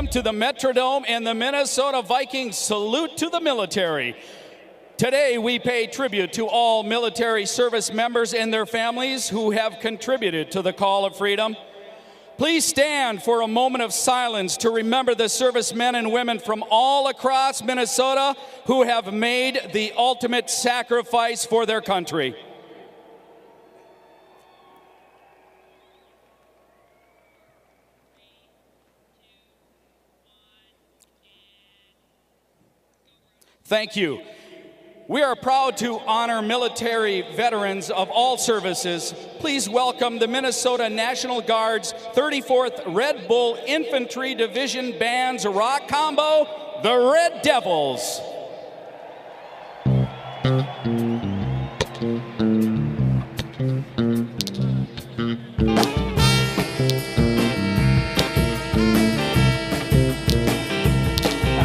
Freedom to the Metrodome and the Minnesota Vikings salute to the military. Today, we pay tribute to all military service members and their families who have contributed to the call of freedom. Please stand for a moment of silence to remember the servicemen and women from all across Minnesota who have made the ultimate sacrifice for their country. Thank you. We are proud to honor military veterans of all services. Please welcome the Minnesota National Guard's 34th Red Bull Infantry Division Band's rock combo, the Red Devils.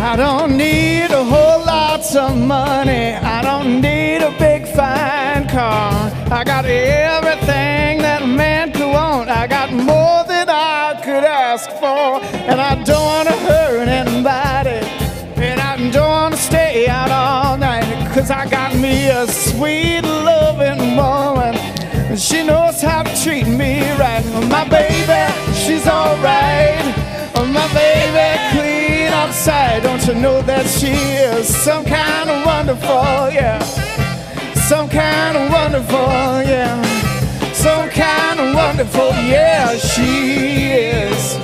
I don't need a whole lot of money. I don't need a big fine car. I got everything that a man could want. I got more than I could ask for. And I don't want to hurt anybody. And I don't want to stay out all night. 'Cause I got me a sweet loving woman. And she knows how to treat me right. My baby, she's alright. My baby, clean outside. Don't you know that she is some kind of wonderful, yeah. Some kind of wonderful, yeah. Some kind of wonderful, yeah, she is.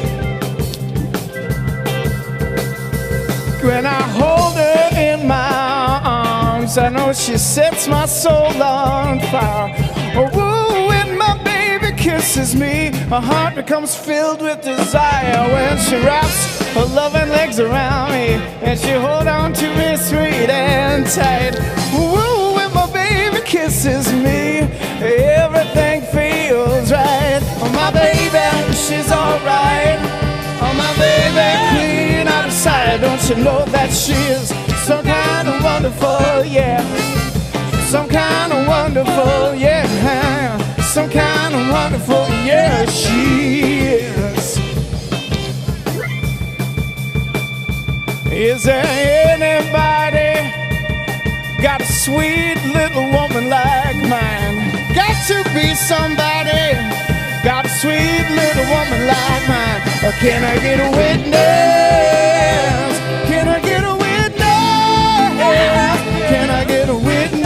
When I hold her in my arms, I know she sets my soul on fire. Oh, when my baby kisses me, my heart becomes filled with desire. When she wraps her loving legs around me and she holds on to me sweet and tight. Ooh, when my baby kisses me, everything feels right. Oh, my baby, she's alright. Oh, my baby, clean outside. Don't you know that she's some kind of wonderful, yeah. Some kind of wonderful, yeah. Some kind of wonderful, yeah, she is. Is there anybody got a sweet little woman like mine? Got to be somebody got a sweet little woman like mine. Or can I get a witness? Can I get a witness? Can I get a witness?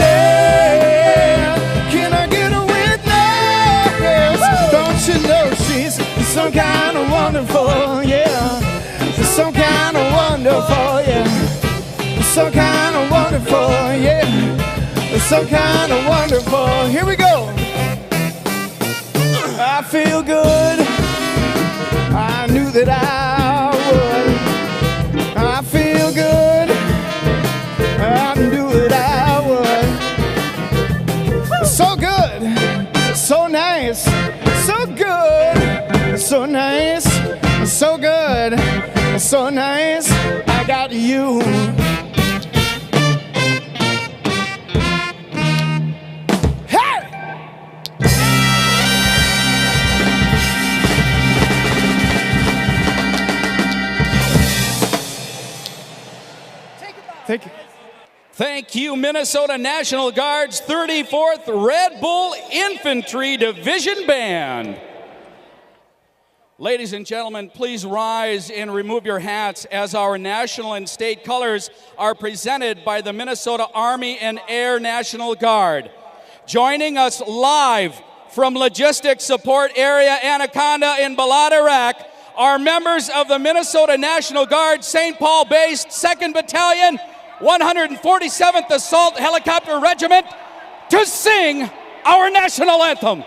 Can I get a witness? Don't you know she's some kind of wonderful, yeah. Some kind of wonderful, yeah. Some kind of wonderful, yeah. Some kind of wonderful. Here we go. I feel good. I knew that I would. I feel good. I knew that I would. So good. So nice. So good. So nice. So good. So nice, I got you. Hey! Thank you. Thank you, Minnesota National Guard's 34th Red Bull Infantry Division Band. Ladies and gentlemen, please rise and remove your hats as our national and state colors are presented by the Minnesota Army and Air National Guard. Joining us live from Logistics Support Area Anaconda in Balad, Iraq, are members of the Minnesota National Guard St. Paul-based 2nd Battalion, 147th Assault Helicopter Regiment, to sing our national anthem.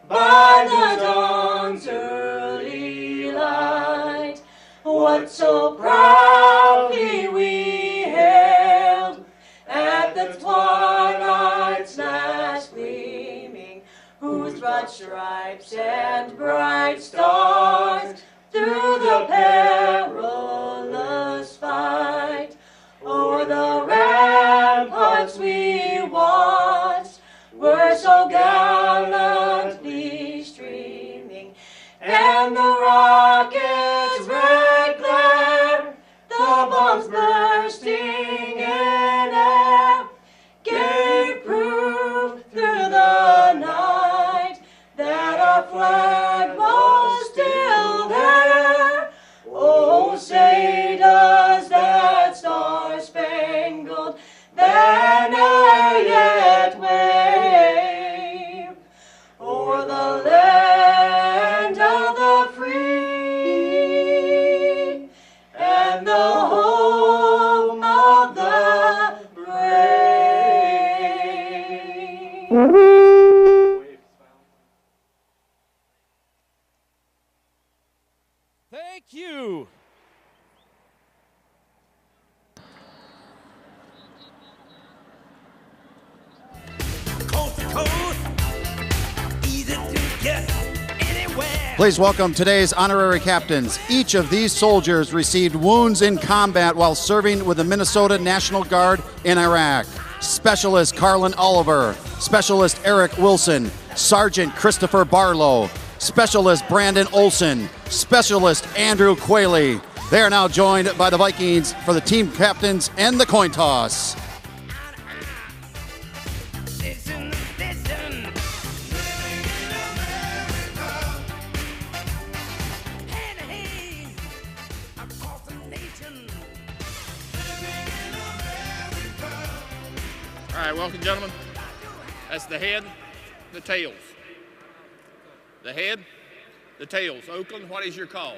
By the dawn's early light, what so proudly we hailed at the twilight's last gleaming, whose broad stripes and bright stars through the perilous fight o'er the ramparts we watched were so gallant. Please welcome today's honorary captains. Each of these soldiers received wounds in combat while serving with the Minnesota National Guard in Iraq. Specialist Carlin Oliver, Specialist Eric Wilson, Sergeant Christopher Barlow, Specialist Brandon Olson, Specialist Andrew Quayle. They are now joined by the Vikings for the team captains and the coin toss. All right, welcome, gentlemen. That's the head, the tails. The head, the tails. Oakland, what is your call?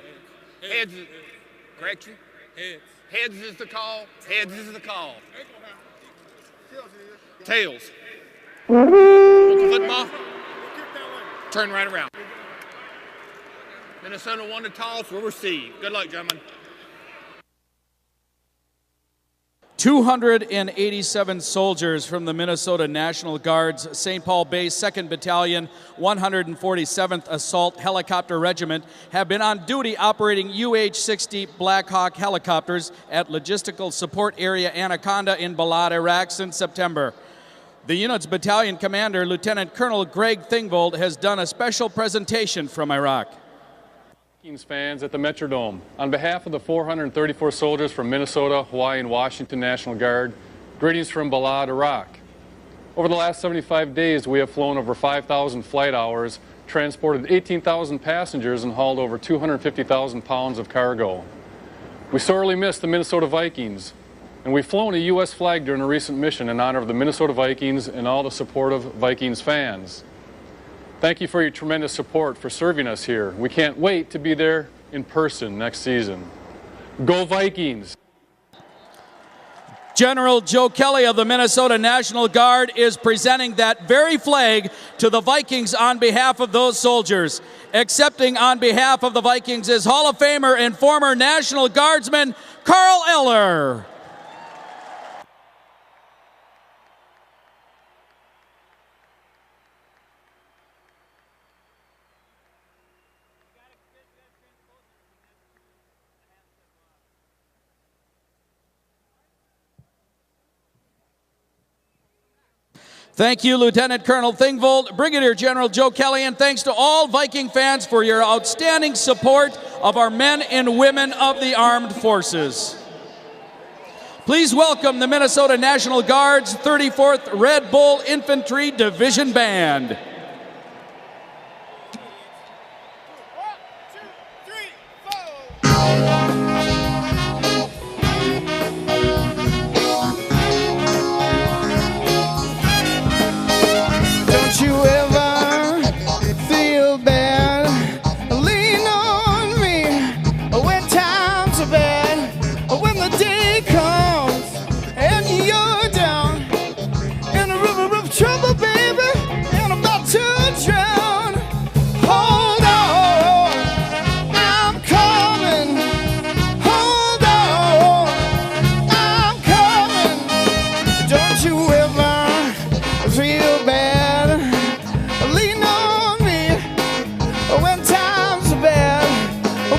Heads. Correction? Heads. Heads is the call. Heads is the call. Tails. Football. Turn right around. Minnesota won the toss. We'll receive. Good luck, gentlemen. 287 soldiers from the Minnesota National Guard's St. Paul Base 2nd Battalion, 147th Assault Helicopter Regiment have been on duty operating UH-60 Black Hawk helicopters at Logistical Support Area Anaconda in Balad, Iraq since September. The unit's battalion commander, Lieutenant Colonel Greg Thingvold, has done a special presentation from Iraq. Vikings fans at the Metrodome. On behalf of the 434 soldiers from Minnesota, Hawaii, and Washington National Guard, greetings from Balad, Iraq. Over the last 75 days, we have flown over 5,000 flight hours, transported 18,000 passengers, and hauled over 250,000 pounds of cargo. We sorely miss the Minnesota Vikings, and we've flown a U.S. flag during a recent mission in honor of the Minnesota Vikings and all the supportive Vikings fans. Thank you for your tremendous support for serving us here. We can't wait to be there in person next season. Go Vikings! General Joe Kelly of the Minnesota National Guard is presenting that very flag to the Vikings on behalf of those soldiers. Accepting on behalf of the Vikings is Hall of Famer and former National Guardsman Carl Eller. Thank you, Lieutenant Colonel Thingvold, Brigadier General Joe Kelly, and thanks to all Viking fans for your outstanding support of our men and women of the armed forces. Please welcome the Minnesota National Guard's 34th Red Bull Infantry Division Band. Don't you ever feel bad? Lean on me when times are bad, when the day comes and you're down in a river of trouble, baby, and about to drown. Hold on, I'm coming. Hold on, I'm coming. Don't you ever feel bad? Lean on me when times are bad,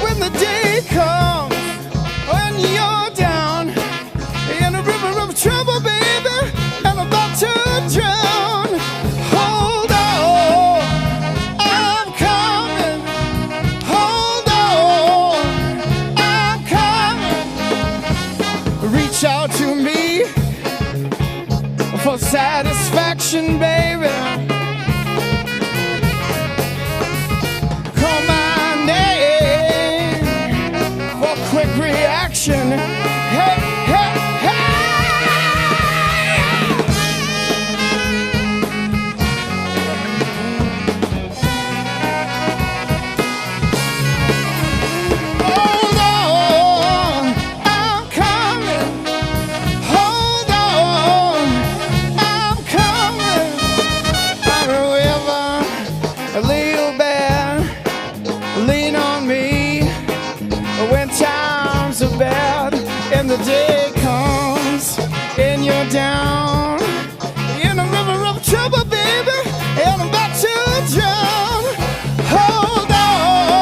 when the day comes, when you're down in a river of trouble, baby, and about to drown. Hold on, I'm coming. Hold on, I'm coming. Reach out to me for satisfaction, baby. Call my name for quick reaction. Hey, hey, hey! Hold on, I'm coming. Hold on, I'm coming. However, little bad, lean on me when times are bad and the day comes and you're down in a river of trouble, baby, and I'm about to drown. Hold on.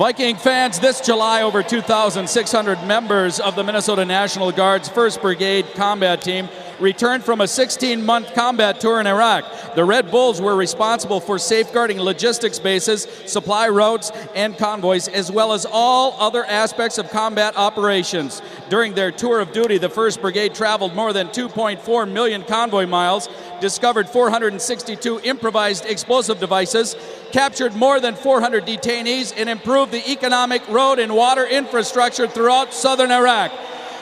Viking fans, this July, over 2,600 members of the Minnesota National Guard's 1st Brigade Combat Team returned from a 16-month combat tour in Iraq. The Red Bulls were responsible for safeguarding logistics bases, supply routes, and convoys, as well as all other aspects of combat operations. During their tour of duty, the 1st Brigade traveled more than 2.4 million convoy miles, discovered 462 improvised explosive devices, captured more than 400 detainees, and improved the economic, road, and water infrastructure throughout southern Iraq.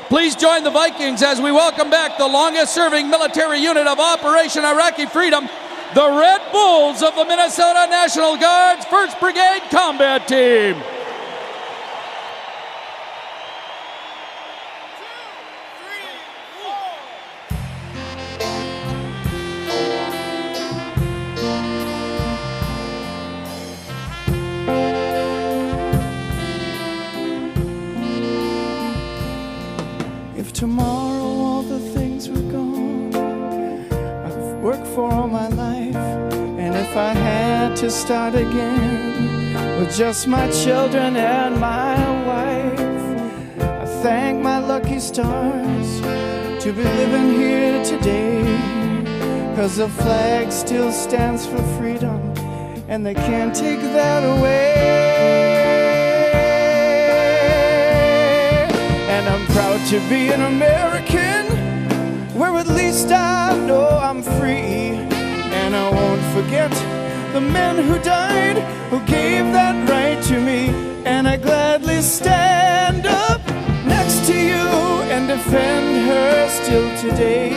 Please join the Vikings as we welcome back the longest-serving military unit of Operation Iraqi Freedom, the Red Bulls of the Minnesota National Guard's 1st Brigade Combat Team. If tomorrow all the things were gone I've worked for all my life, and if I had to start again with just my children and my wife, I thank my lucky stars to be living here today, 'cause the flag still stands for freedom and they can't take that away. And I'm proud to be an American, where at least I know I'm free. And I won't forget the men who died, who gave that right to me. And I gladly stand up next to you and defend her still today,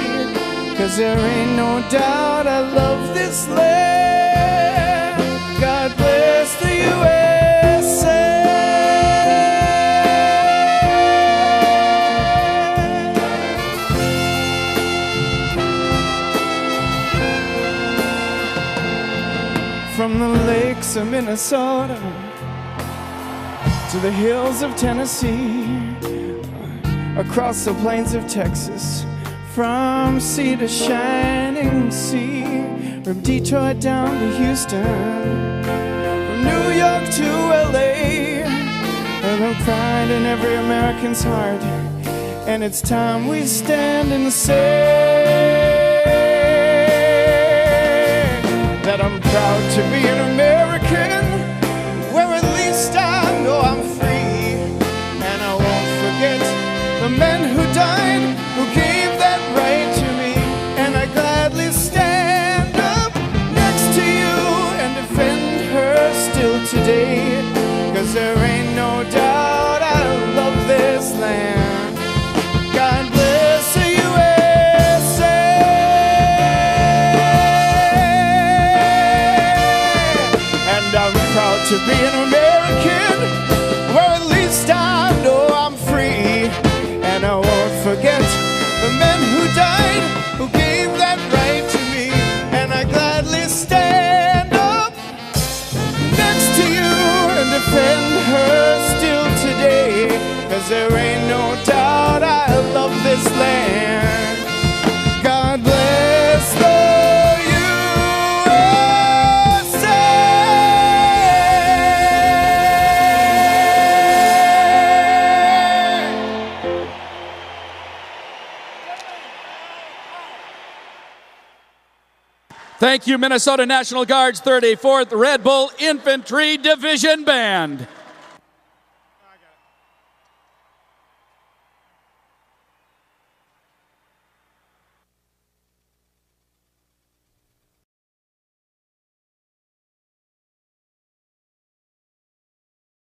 'cause there ain't no doubt I love this land. God bless the USA. From the lakes of Minnesota to the hills of Tennessee, across the plains of Texas, from sea to shining sea, from Detroit down to Houston, from New York to LA, there's no pride in every American's heart, and it's time we stand and say that I'm proud to be an American, where at least I know I'm free. And I won't forget the men who died, who gave that right to me. And I gladly stand up next to you and defend her still today, 'cause there ain't no doubt I love this land. God bless the USA. And I'm proud to be an American, where at least I know I'm free. And I won't forget the men who died, who gave that right to me. And I gladly stand up next to you and defend her still today, 'cause there ain't no doubt I love this land. God bless the Thank you, Minnesota National Guard's 34th Red Bull Infantry Division Band.